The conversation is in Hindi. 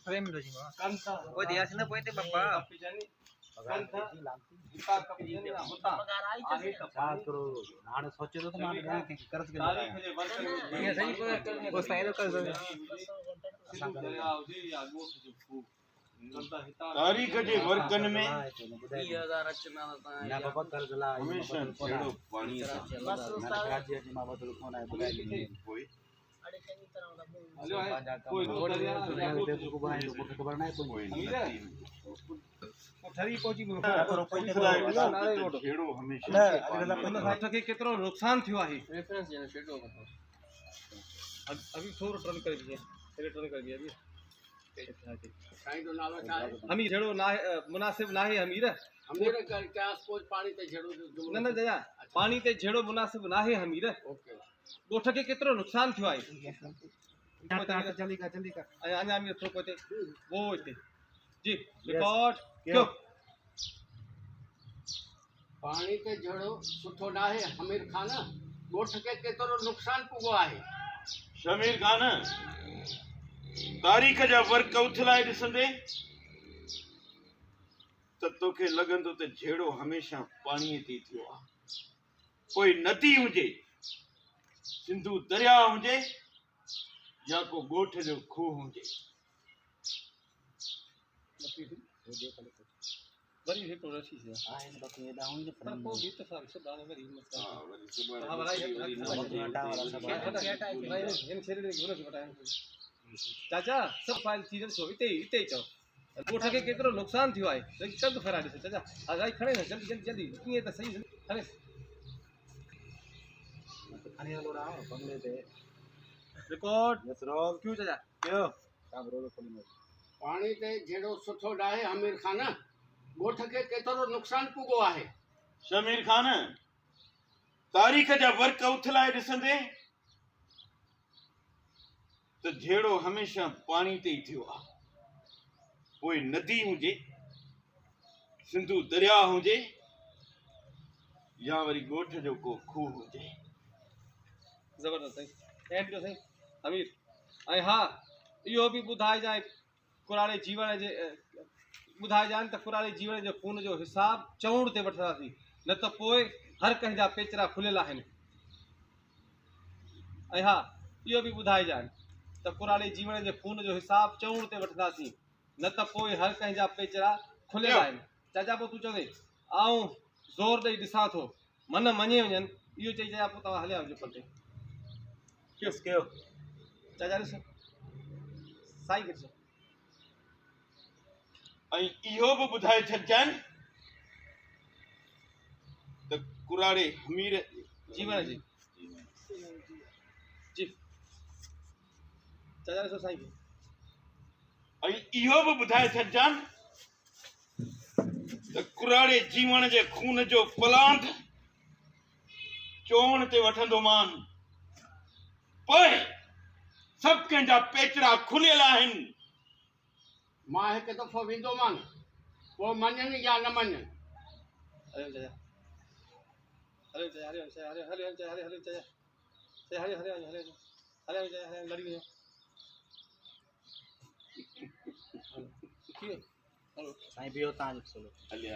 Frame lo sih mas. Oh dia sini poin teh bapak. नाड़ सोचे तो मार गया कि कर्ज के ये सही वो सही तो कर्ज तारीख जे वर्कन में 2000 रचना ना बाबा कर्ज ला हमेशा छेड़ो पानी राज्य जी मां बदल कोन है बुलाई कोई कोई को बनाई को खबर नहीं कोई ठरी पहुंची छेड़ो हमेशा के केतरो नुकसान थियो आहे रेफरेंस जे शेडो अभी थोरो टर्न कर दिए टर्न कर दिया अभी हमी झेड़ो ना मुनासिब ना है हमीर हमीर क्या स्पोज पानी ते झेड़ो न न जया पानी ते झेड़ो मुनासिब ना है हमीर ओके गोठ के केतरो नुकसान थियो आहे जल्दी कर अञा मी थोरो कोते वो इते जी रिकॉर्ड क्यों पानी ते झेड़ो सुठो ना है हमीर खान गोठ के केतरो नुकसान पुगो आहे शमीर खान तारीख जा वर्क उथलाए ॾिसंदे त तोखे लॻंदो त झेड़ो हमेशा पाणीअ ते थियो आहे कोई नदी हुजे सिंधु दरिया हुजे या को ॻोठ जो खूह हुजे वरी हिकु रसी से हां इन बाकी ये दाऊं ने पर को भी तो सब से दाने वरी मत हां वरी सुबह हां वाला ये घंटा वाला सब इन शरीर के गुण बताएं चाचा सब फाइल चीजन सो इते इते तो गोठ के केतरो नुकसान थियो आहे चंद फराडी से चाचा आगाई खड़े न जल्दी जल्दी जल्दी ये तो सही खड़े खाने वाला रहा बंगले पे रिकॉर्ड यस रोल क्यों चाचा क्यों काम रोल खोली पानी ते झेड़ो सुठो ना है हमीर खान गोठ के केतरो नुकसान पुगो आहे शमीर खान तारीख जा वर्क उथलाए ॾिसंदे त झेड़ो हमेशा पानी ते ई थियो आहे कोई नदी हुजे सिंधु दरिया हुजे या वरी ॻोठ जो को खूह हुजे जबरदस्त है एंड जो सही अमीर ऐं हा इहो बि ॿुधाए जाए कुराड़े जीवन जे ॿुधाए जान त कुराड़े जीवन जो खून जो हिसाब चवण ते वठंदासीं न त पोइ हर कंहिं जा पेचरा खुलियल आहिनि ऐं हा इहो बि ॿुधाए जान त कुराड़े जीवन जे खून जो हिसाब चवण ते वठंदासीं न त पोइ हर कंहिं जा पेचरा खुलियल आहिनि चाचा पोइ तूं चवे आऊं ज़ोर ॾेई ॾिसां थो मन मञे वञनि इहो चई चया पोइ तव्हां हलिया वञो पटे किस क्यों चाचा ॾिसो साईं खे ॾिसो ऐं इहो बि ॿुधाए छॾिजनि त कुराड़े हमीर जीवन जी जी चाचा ॾिसो साईं खे ऐं इहो बि ॿुधाए छॾिजनि त कुराड़े जीवन जे खून जो पलांट चोण ते वठंदो मान पोइ सभु कंहिंजा पेचरा खुलियल आहिनि मां हिकु दफ़ो वेंदो मान पोइ मञनि या न मञनि हरिओम चाचा हरिओम चाचा हरिओम चाचा हरिओम चाचा हरिओम चाचा हरिओम हरिओम हरिओम हरिओम चाचा हरिओम लड़ी वञो साईं बियो तां जो हले